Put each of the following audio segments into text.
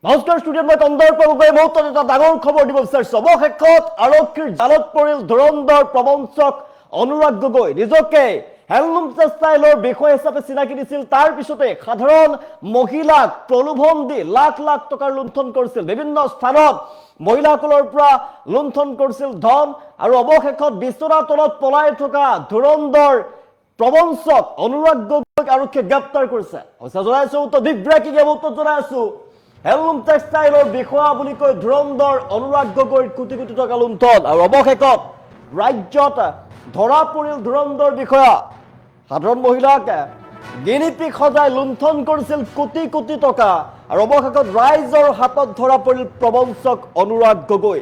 নমস্কাৰ ষ্টুডিঅ'ত মই কন্দৰ্পৰ মুহূৰ্তত এটা ডাঙৰ খবৰ দিব বিচাৰিছোঁ। অৱশেষত আৰক্ষীৰ জালত পৰিল ধুৰন্ধৰ প্ৰবঞ্চক অনুৰাগ গগৈ। নিজকে হেণ্ডলুম টেক্সটাইলৰ বিষয় হিচাপে চিনাকি দিছিল। তাৰ পিছতে সাধাৰণ মহিলাক প্ৰলোভন দি লাখ লাখ টকাৰ লুণ্ঠন কৰিছিল। বিভিন্ন স্থানত মহিলাসকলৰ পৰা লুণ্ঠন কৰিছিল ধন, আৰু অৱশেষত বিচনাৰ তলত পলাই থকা ধুৰন্ধৰ প্ৰবঞ্চক অনুৰাগ গগৈক আৰক্ষীয়ে গ্ৰেপ্তাৰ কৰিছে। জনাইছো বিগ ব্ৰেকিং জনাই আছো। হেণ্ডলুম টেক্সটাইলৰ বিষয়া বুলি কৈ ধুৰন্ধৰ অনুৰাগ গগৈৰ কোটি কোটি টকা লুণ্ঠন, আৰু অৱশেষত ৰাজ্যত ধৰা পৰিল ধুৰন্ধৰ বিষয়া। সাধাৰণ মহিলাক গিনিপিক সজাই লুণ্ঠন কৰিছিল কোটি কোটি টকা, আৰু অৱশেষত ৰাইজৰ হাতত ধৰা পৰিল প্ৰবঞ্চক অনুৰাগ গগৈ।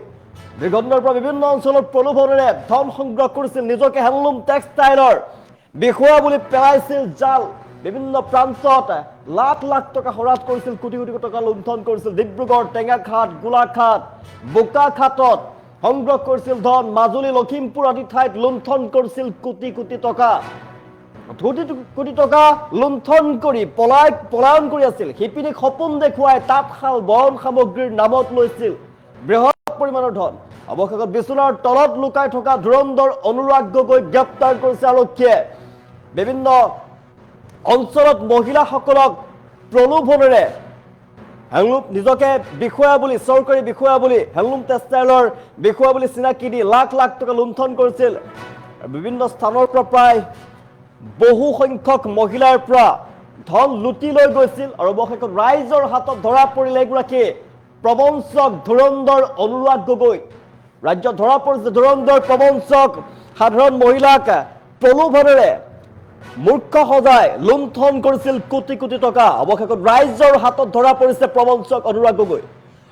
দিগন্তৰ পৰা বিভিন্ন অঞ্চলত প্ৰলোভনেৰে ধন সংগ্ৰহ কৰিছিল। নিজকে হেণ্ডলুম টেক্সটাইলৰ বিষয়া বুলি পেলাইছিল জাল। বিভিন্ন প্ৰান্তত লাখ লাখ টকা হৰাট কৰিছিল, কোটি কোটি টকা লুণ্ঠন কৰিছিল। ডিব্ৰুগড়, টেঙাখাট, গোলাঘাট, বোকাখাটত সংগ্ৰহ কৰিছিল ধন। মাজুলী, লখিমপুৰ আদি ঠাইত লুণ্ঠন কৰিছিল কোটি কোটি টকা। কোটি কোটি টকা লুণ্ঠন কৰি পলায়ন কৰি আছিল। শিপিনীক সপোন দেখুৱাই তাঁতশাল বয়ন সামগ্ৰীৰ নামত লৈছিল বৃহৎ পৰিমাণৰ ধন। অৱশেষত বিচনাৰ তলত লুকাই থকা ধুৰন্ধৰ অনুৰাগ গগৈক গ্ৰেপ্তাৰ কৰিছে আৰক্ষীয়ে। বিভিন্ন অঞ্চলত মহিলাসকলক প্ৰলোভনেৰে নিজকে বিষয়া বুলি, চৰকাৰী বিষয়া বুলি, হেণ্ডলুম টেক্সটাইলৰ বিষয়া বুলি চিনাকি দি লাখ লাখ টকা লুণ্ঠন কৰিছিল। বিভিন্ন স্থানৰ পৰা প্ৰায় বহু সংখ্যক মহিলাৰ পৰা ধন লুটি লৈ গৈছিল, আৰু অৱশেষত ৰাইজৰ হাতত ধৰা পৰিল এগৰাকী প্ৰবঞ্চক ধুৰন্ধৰ অনুৰাগ গগৈ। ৰাজ্যত ধৰা পৰিছে ধুৰন্ধৰ প্ৰবঞ্চক। সাধাৰণ মহিলাক প্ৰলোভনেৰে মূৰ্খ সজাই লুণ্ঠন কৰিছিল কোটি কোটি টকা। অৱশেষত ৰাইজৰ হাতত ধৰা পৰিছে প্ৰবঞ্চক অনুৰাগ গগৈ।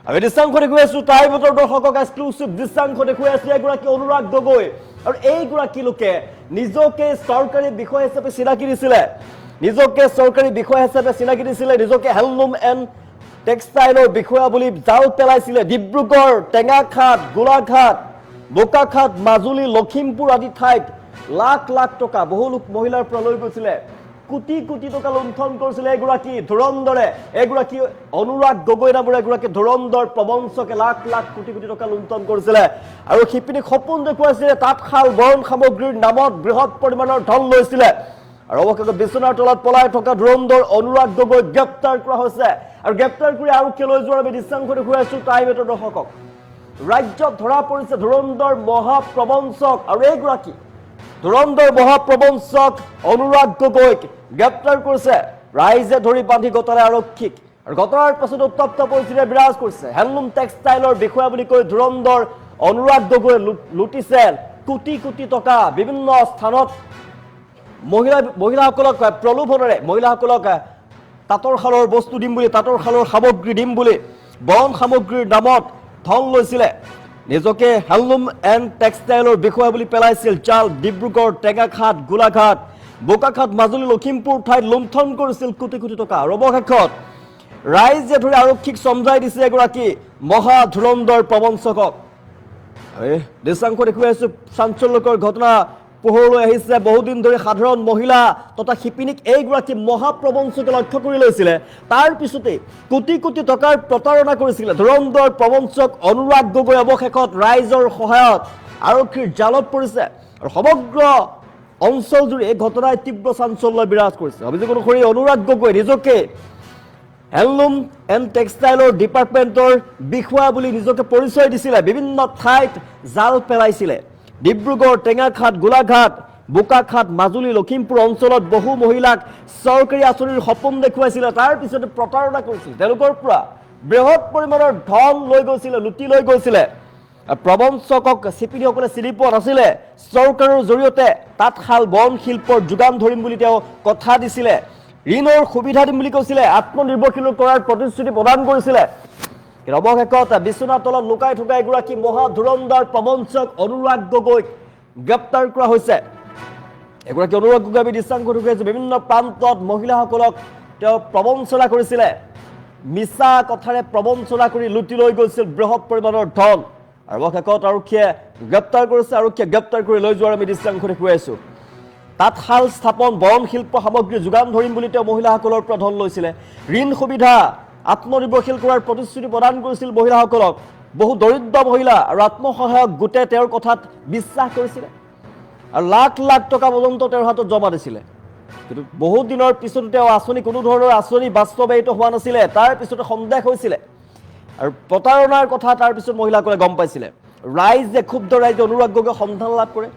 আমি দৃশ্যাংশ দেখুৱাই আছো, টাইম বতৰ দৰ্শকক এক্সক্লুচিভ দৃশ্যাংশ দেখুৱাই আছো এগৰাকী অনুৰাগ গগৈ। আৰু এইগৰাকী লোকে নিজকে চৰকাৰী বিষয়া হিচাপে চিনাকি দিছিলে। নিজকে হেণ্ডলুম এণ্ড টেক্সটাইলৰ বিষয়া বুলি জাল পেলাইছিলে। ডিব্ৰুগড়, টেঙাখাট, গোলাঘাট, বোকাখাট, মাজুলী, লখিমপুৰ আদি ঠাইত লাখ লাখ টকা বহু লোক মহিলাৰ পৰা লৈ গৈছিলে। কোটি কোটি টকা লুণ্ঠন কৰিছিলে এগৰাকী ধুৰন্ধৰে। এগৰাকী অনুৰাগ গগৈ নামৰ এগৰাকী ধুৰন্ধৰ প্ৰবঞ্চকে লাখ লাখ কোটি কোটি টকা লুণ্ঠন কৰিছিলে, আৰু শিপিনীক সপোন দেখুৱাইছিলে তাঁতশাল বয়ন সামগ্ৰীৰ নামত বৃহৎ পৰিমাণৰ ধন লৈছিলে। আৰু অৱশেষত বিচনাৰ তলত পলাই থকা ধুৰন্ধৰ অনুৰাগ গগৈক গ্ৰেপ্তাৰ কৰা হৈছে। আৰু গ্ৰেপ্তাৰ কৰি আৰক্ষীয়ে লৈ যোৱাৰ আমি দৃশ্যাংশ দেখুৱাই আছো টাইম এটৰ দৰ্শকক। ৰাজ্যত ধৰা পৰিছে ধুৰন্ধৰ মহাপ্ৰবঞ্চক, আৰু এইগৰাকী ধুৰন্ধৰ মহাপ্ৰবঞ্চক অনুৰাগ গগৈক গ্ৰেপ্তাৰ কৰিছে ৰাইজে ধৰি বান্ধি গতালে আৰক্ষীক। আৰু ঘটনাৰ পাছত উত্তপ্ত পৰিস্থিতিৰে বিৰাজ কৰিছে। হেণ্ডলুম টেক্সটাইলৰ বিষয়া বুলি কৈ ধুৰন্ধৰ অনুৰাগ গগৈ লুটিছে কোটি কোটি টকা। বিভিন্ন স্থানত মহিলাসকলক প্ৰলোভনেৰে, মহিলাসকলক তাঁতৰ শালৰ বস্তু দিম বুলি, তাঁতৰ শালৰ সামগ্ৰী দিম বুলি বয়ন সামগ্ৰীৰ নামত ধন লৈছিলে। নিজকে হেণ্ডলুম এণ্ড টেক্সটাইলৰ বিষয়া বুলি পেলাইছিল জাল। ডিব্ৰুগড়, টেঙাখাট, গোলাঘাট, বোকাখাট, মাজুলী, লখিমপুৰ ঠাইত লুণ্ঠন কৰিছিল কোটি কোটি টকা। আৰু অৱশেষত ৰাইজে ধৰি আৰক্ষীক চমজাই দিছে এগৰাকী মহা ধুৰন্ধৰ প্ৰবঞ্চকক। দৃশ্যাংশ দেখুৱাই আছো, চাঞ্চল্যকৰ ঘটনা পোহৰলৈ আহিছে। বহুদিন ধৰি সাধাৰণ মহিলা তথা শিপিনীক এইগৰাকী মহাপ্ৰবঞ্চকে লক্ষ্য কৰি লৈছিলে। তাৰ পিছতে কোটি কোটি টকাৰ প্ৰতাৰণা কৰিছিলে ধুৰন্ধৰ প্ৰবঞ্চক অনুৰাগ গগৈ। অৱশেষত ৰাইজৰ সহায়ত আৰক্ষীৰ জালত পৰিছে, আৰু সমগ্ৰ অঞ্চলজুৰি এই ঘটনাই তীব্ৰ চাঞ্চল্য বিৰাজ কৰিছে। অভিযোগ অনুসৰি অনুৰাগ গগৈ নিজকে হেণ্ডলুম এণ্ড টেক্সটাইলৰ ডিপাৰ্টমেণ্টৰ বিষয়া বুলি নিজকে পৰিচয় দিছিলে। বিভিন্ন ঠাইত জাল পেলাইছিলে। ডিব্ৰুগড়, টেঙাখাট, গোলাঘাট, বোকাখাট, মাজুলী, লখিমপুৰ অঞ্চলত বহু মহিলাক চৰকাৰী আঁচনিৰ সপোন দেখুৱাইছিলে। তাৰ পিছতে প্ৰতাৰণা কৰিছিল, তেওঁলোকৰ পৰা বৃহৎ পৰিমাণৰ ধন লৈ গৈছিলে, লুটি লৈ গৈছিলে। প্ৰবঞ্চকক শিপিনীসকলে চিনি পোৱা নাছিলে। চৰকাৰৰ জৰিয়তে তাঁতশাল বয়ন শিল্পৰ যোগান ধৰিম বুলি তেওঁ কথা দিছিলে। ঋণৰ সুবিধা দিম বুলি কৈছিলে। আত্মনিৰ্ভৰশীল কৰাৰ প্ৰতিশ্ৰুতি প্ৰদান কৰিছিলে। অৱশেষত বিচনাৰ তলত লুকাই থকা এগৰাকী মহা ধুৰন্ধৰ প্ৰবঞ্চক অনুৰাগ গগৈক গ্ৰেপ্তাৰ কৰা হৈছে। এগৰাকী অনুৰাগ গগৈ আমি দৃশ্যাংশ দেখুৱাইছো। বিভিন্ন প্ৰান্তত মহিলাসকলক তেওঁ প্ৰবঞ্চনা কৰিছিলে। মিছা কথাৰে প্ৰবঞ্চনা কৰি লুটি লৈ গৈছিল বৃহৎ পৰিমাণৰ ধন। আৰু অৱশেষত আৰক্ষীয়ে গ্ৰেপ্তাৰ কৰিছে। আৰক্ষীয়ে গ্ৰেপ্তাৰ কৰি লৈ যোৱাৰ আমি দৃশ্যাংশ দেখুৱাইছো। তাঁতশাল স্থাপন বয়ন শিল্প সামগ্ৰী যোগান ধৰিম বুলি তেওঁ মহিলাসকলৰ পৰা ধন লৈছিলে। ঋণ সুবিধা আত্মনিৰ্ভৰশীল কৰাৰ প্ৰতিশ্ৰুতি প্ৰদান কৰিছিল মহিলাসকলক। বহু দৰিদ্ৰ মহিলা আৰু আত্মসহায়ক গোটে তেওঁৰ কথাত বিশ্বাস কৰিছিলে আৰু লাখ লাখ টকা পৰ্যন্ত তেওঁৰ হাতত জমা দিছিলে। কিন্তু বহুত দিনৰ পিছতো তেওঁ আঁচনি কোনো ধৰণৰ আঁচনি বাস্তৱায়িত হোৱা নাছিলে। তাৰ পিছতে সন্দেহ হৈছিলে আৰু প্ৰতাৰণাৰ কথা তাৰ পিছত মহিলাসকলে গম পাইছিলে। ৰাইজে ক্ষুব্ধ ৰাইজে অনুৰাগ গগৈৰ সন্ধান লাভ কৰে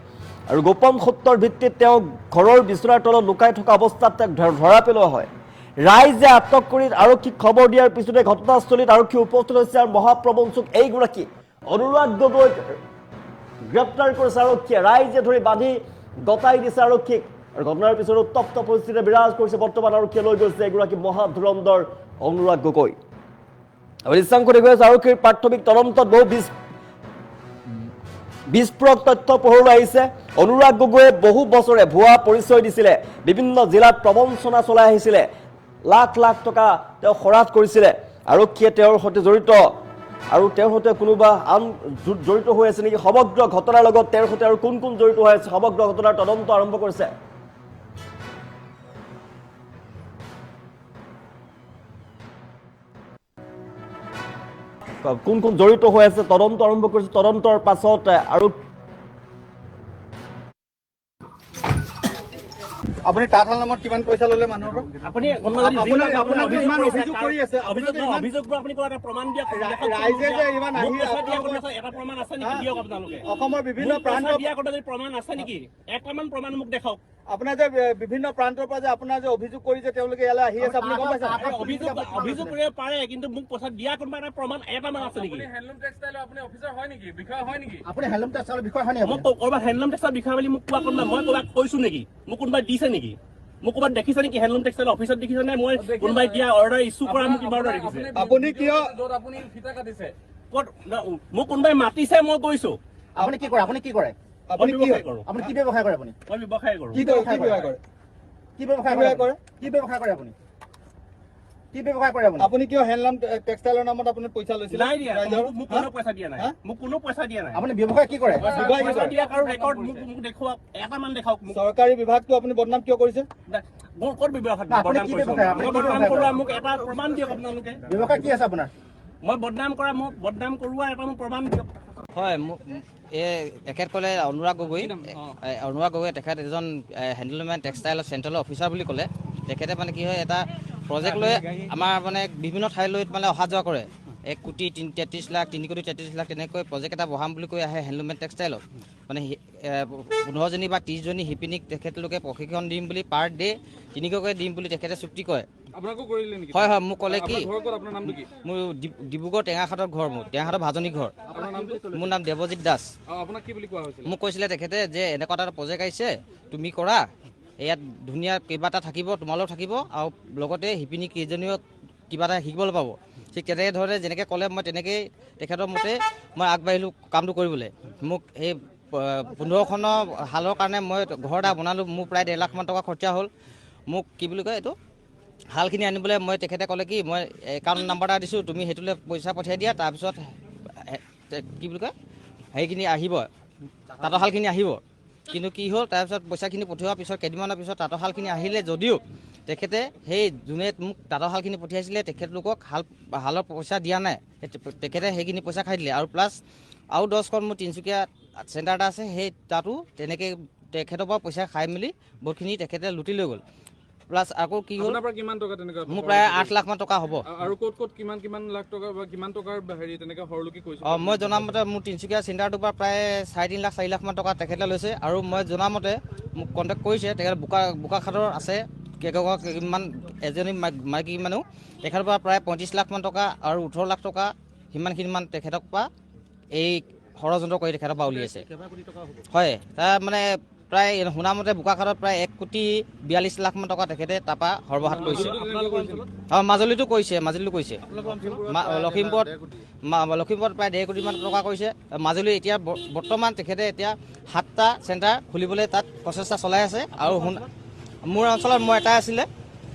আৰু গোপন সত্যৰ ভিত্তিত তেওঁক ঘৰৰ বিচনাৰ তলত লুকাই থকা অৱস্থাত তেওঁক ধৰা পেলোৱা হয়। ৰাইজে আটক কৰি আৰক্ষীক খবৰ দিয়াৰ পিছতে ঘটনাস্থলীত আৰক্ষী উপস্থিত হৈছে আৰু মহাপ্ৰবঞ্চক এইগৰাকী অনুৰাগ গগৈক গ্ৰেপ্তাৰ কৰিছে আৰক্ষীয়ে। ৰাইজে ধৰি বান্ধি গতাই দিছে আৰক্ষীক আৰু ঘটনাৰ পিছত উত্তপ্ত পৰিস্থিতিৰে বিৰাজ কৰিছে। বৰ্তমান আৰক্ষীয়ে লৈ গৈছে এগৰাকী মহাধুৰন্ধৰ অনুৰাগ গগৈ। দৃশ্যাংশ দেখুৱাইছে আৰক্ষীৰ প্ৰাথমিক তদন্তত বহু বিস্ফোৰক তথ্য পোহৰলৈ আহিছে। অনুৰাগ গগৈয়ে বহু বছৰে ভুৱা পৰিচয় দিছিলে, বিভিন্ন জিলাত প্ৰবঞ্চনা চলাই আহিছিলে, লাখ লাখ টকা তেওঁ খৰচ কৰিছিলে। আৰক্ষীয়ে তেওঁৰ সৈতে জড়িত আৰু তেওঁৰ সৈতে কোনোবা আন জড়িত হৈ আছে নেকি, সমগ্ৰ ঘটনাৰ লগত তেওঁৰ সৈতে আৰু কোন কোন জড়িত হৈ আছে, সমগ্ৰ ঘটনাৰ তদন্ত আৰম্ভ কৰিছে। কোন কোন জড়িত হৈ আছে তদন্ত আৰম্ভ কৰিছে। তদন্তৰ পাছত আৰু আপুনি তাঁতশাল নামত কিমান পইচা ল'লে মানুহৰ পৰা? আপুনি অভিযোগ কৰি আছে, অভিযোগবোৰ আপুনি কোৱা এটা প্ৰমাণ দিয়ক। ৰাইজে যে ইমান আহি এটা প্ৰমাণ আছে নেকি দিয়ক আপোনালোকে। অসমৰ বিভিন্ন প্ৰান্তৰ দিয়া কথা যদি প্ৰমাণ আছে নেকি এটামান প্ৰমাণ মোক দেখাওক। আপোনাৰ যে বিভিন্ন প্ৰান্তৰ পৰা যে আপোনাৰ যে অভিযোগ কৰি যে তেওঁলোকে ইয়ালৈ আহি আছে আপুনি গম পাইছে? অভিযোগ কৰিব পাৰে কিন্তু মোক পইচা দিয়া কোনোবা এটা প্ৰমাণ এটামান আছে নেকি? হেণ্ডলুম টেক্সটাইলৰ আপুনি অফিচাৰ হয় নেকি, বিষয় হয় নেকি? আপুনি হেণ্ডলুম টেক্সটাইলৰ বিষয় হয় নেকি? মোক ক'ৰবাত হেণ্ডলুম টেক্সটাইল বিষয় বুলি মোক কোৱা কোনোবা, মই ক'ৰবাত কৈছো নেকি, মোক কোনোবাই দিছে নেকি, মোক ক'ৰবাত দেখিছে নেকি হেণ্ডলুম টেক্সটাইলৰ অফিচত দেখিছে নে মই কোনোবাই দিয়া অৰ্ডাৰ ইছ্যু কৰা মোক কিবা অৰ্ডাৰ দেখিছে? আপুনি কিয় য'ত আপুনি ফিটা কাটিছে ক'ত মোক কোনোবাই মাতিছে মই গৈছো। আপুনি কি কৰে? আপুনি কি কৰে? আপুনি কি ব্যৱসায় কৰোঁ। আপুনি কি ব্যৱসায় কৰে? আপুনি মই ব্যৱসায় কৰোঁ। কি ব্যৱসায় কৰে? কি ব্যৱসায় কৰে? কি ব্যৱসায় কৰে আপুনি? কি ব্যৱসায় কৰে আপুনি? আপুনি কিয় হেণ্ডলুম টেক্সটাইলৰ নামত আপুনি পইচা লৈছিল? নাই দিয়া, মোক কোনো পইচা দিয়া নাই, মোক কোনো পইচা দিয়া নাই। আপুনি ব্যৱসায় কি কৰে? পইচা দিয়া কাৰো ৰেকৰ্ড মোক দেখুৱাওক, এটামান দেখাওক মোক। চৰকাৰী বিভাগটো আপুনি বদনাম কিয় কৰিছে? মোৰ ক'ত ব্যৱসায় আপুনি বদনাম কি কৰিছো? ব্যৱসায়? আপুনি মই কি বদনাম ব্যৱসায় কৰোৱা কৰে? মোক এটা প্ৰমাণ দিয়ক আপোনালোকে। ব্যৱসায় কি আছে আপোনাৰ? মই বদনাম কৰা মোক বদনাম কৰোৱা এটা মোক প্ৰমাণ দিয়ক। হয়, তেখেত ক'লে অনুৰাগ গগৈ। অনুৰাগ গগৈ তেখেত এজন হেণ্ডলুম এণ্ড টেক্সটাইলৰ চেণ্ট্ৰেলৰ অফিচাৰ বুলি ক'লে। তেখেতে মানে কি হয় এটা প্ৰজেক্ট লৈ আমাৰ মানে বিভিন্ন ঠাইলৈ মানে অহা যোৱা কৰে। 1 কোটি 33 লাখ 3 কোটি 33 লাখ তেনেকৈ প্ৰজেক্ট এটা বহাম বুলি কৈ আহে হেণ্ডলুম এণ্ড টেক্সটাইলত। মানে 15জনী বা 30জনী শিপিনীক তেখেতলোকে প্ৰশিক্ষণ দিম বুলি পাৰ ডে 300কৈ দিম বুলি তেখেতে চুক্তি কৰে। আপোনাকো কৰিলে নেকি? হয় হয়, মোক ক'লে কি ঘৰ ক'ত, আপোনাৰ নামটো কি? মোৰ ডিব্ৰুগড় টেঙাখাটৰ ঘৰ, মোৰ টেঙাখাটৰ ভাজনী ঘৰ। আপোনাৰ নামটো? মোৰ নাম দেৱজিৎ দাস। আপোনাক কি বুলি কোৱা হৈছিল? মোক কৈছিলে তেখেতে যে এনেকুৱা এটা প্ৰজেক্ট আহিছে তুমি কৰা, ইয়াত ধুনীয়া কিবা এটা থাকিব, তোমালোক থাকিব আৰু লগতে শিপিনী কেইজনীও কিবা এটা শিকিবলৈ পাব। ঠিক তেনেকৈ ধৰণে যেনেকৈ ক'লে মই তেনেকৈয়ে তেখেতৰ মতে মই আগবাঢ়িলোঁ কামটো কৰিবলৈ। মোক এই 15খনৰ শালৰ কাৰণে মই ঘৰ এটা বনালোঁ, মোৰ প্ৰায় 1.5 লাখমান টকা খৰচা হ'ল। মোক কি বুলি কয় এইটো শালখিনি আনিবলৈ মই তেখেতে ক'লে কি মই একাউণ্ট নাম্বাৰ এটা দিছোঁ, তুমি সেইটোলৈ পইচা পঠিয়াই দিয়া, তাৰপিছত কি বুলি কয় সেইখিনি আহিব, তাঁতৰশালখিনি আহিব। কিন্তু কি হ'ল তাৰপিছত পইচাখিনি পঠিওৱাৰ পিছত কেইদিনমানৰ পিছত তাঁতৰশালখিনি আহিলে যদিও তেখেতে সেই যোনে মোক তাঁতৰশালখিনি পঠিয়াইছিলে তেখেতলোকক শালৰ পইচা দিয়া নাই। তেখেতে সেইখিনি পইচা খাই দিলে আৰু প্লাছ আৰু 10খন মোৰ তিনিচুকীয়া চেণ্টাৰ এটা আছে, সেই তাতো তেনেকৈ তেখেতৰ পৰা পইচা খাই মেলি বহুতখিনি তেখেতে লুটি লৈ গ'ল। প্লাছ আকৌ কি হ'ল আপোনাৰ পৰা কিমান টকা তেনেকৈ? মোৰ প্ৰায় 8 লাখমান টকা হ'ব। আৰু ক'ত ক'ত কিমান লাখ টকা বা কিমান টকাৰ হেৰি তেনেকৈ হৰলুকি কৰিছে? মই জনামতে মোৰ তিনিচুকীয়া চেণ্টাৰটোৰ পৰা প্ৰায় 3.5 লাখ 4 লাখমান টকা তেখেতে লৈছে। আৰু মই জনামতে মোক কণ্টেক্ট কৰিছে তেখেতে বোকাখাটৰ আছে কেইগৰাকীমান এজনী মাইকী মানুহ, তেখেতৰ পৰা প্ৰায় 35 লাখমান টকা আৰু 18 লাখ টকা সিমানখিনিমান তেখেতক পৰা এই ষড়যন্ত্ৰ কৰি তেখেতৰ পৰা উলিয়াইছে। হয়, তাৰ মানে প্ৰায় শুনামতে বোকাখাটত প্ৰায় 1 কোটি 42 লাখমান টকা তেখেতে তাৰপৰা সৰবৰাহ কৰিছে। মাজুলীতো কৰিছে, লখিমপুৰত প্ৰায় 1.5 কোটিমান টকা কৰিছে। মাজুলী এতিয়া বৰ্তমান তেখেতে এতিয়া 7টা চেণ্টাৰ খুলিবলৈ তাত প্ৰচেষ্টা চলাই আছে। আৰু মোৰ অঞ্চলত মই এটাই আছিলে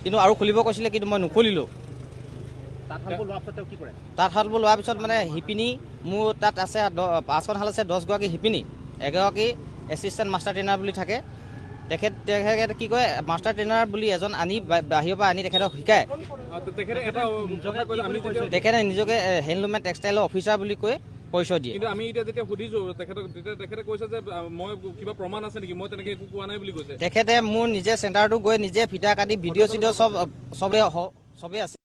কিন্তু আৰু খুলিব কৈছিলে কিন্তু মই নুখুলিলোঁ। তাঁতশালবোৰ লোৱাৰ পিছত মানে শিপিনী মোৰ তাত আছে 5খন শাল আছে, 10গৰাকী শিপিনী, 1গৰাকী এছিষ্টেণ্ট মাষ্টাৰ ট্ৰেইনাৰ বুলি থাকে, তেখেতে কি কয় মাষ্টাৰ ট্ৰেইনাৰ বুলি এজন আনি বাহিৰৰ পৰা আনি তেখেতক শিকায়। তেখেতে এটা কথা কৈছে, আমি যেতিয়া তেখেতে নিজকে হেণ্ডলুম এণ্ড টেক্সটাইলৰ অফিচাৰ বুলি কৈ পৰিচয় দিয়ে। কিন্তু আমি এতিয়া যেতিয়া সুধিছো তেখেতক, তেতিয়া তেখেতে কৈছে যে মই কিবা প্ৰমাণ আছে নেকি, মই তেনেকে একো কোৱা নাই বুলি কৈছে। তেখেতে মোৰ নিজে চেণ্টাৰটো গৈ নিজে ফিটা কাটি ভিডিঅ' চিডিঅ' চবেই আছে।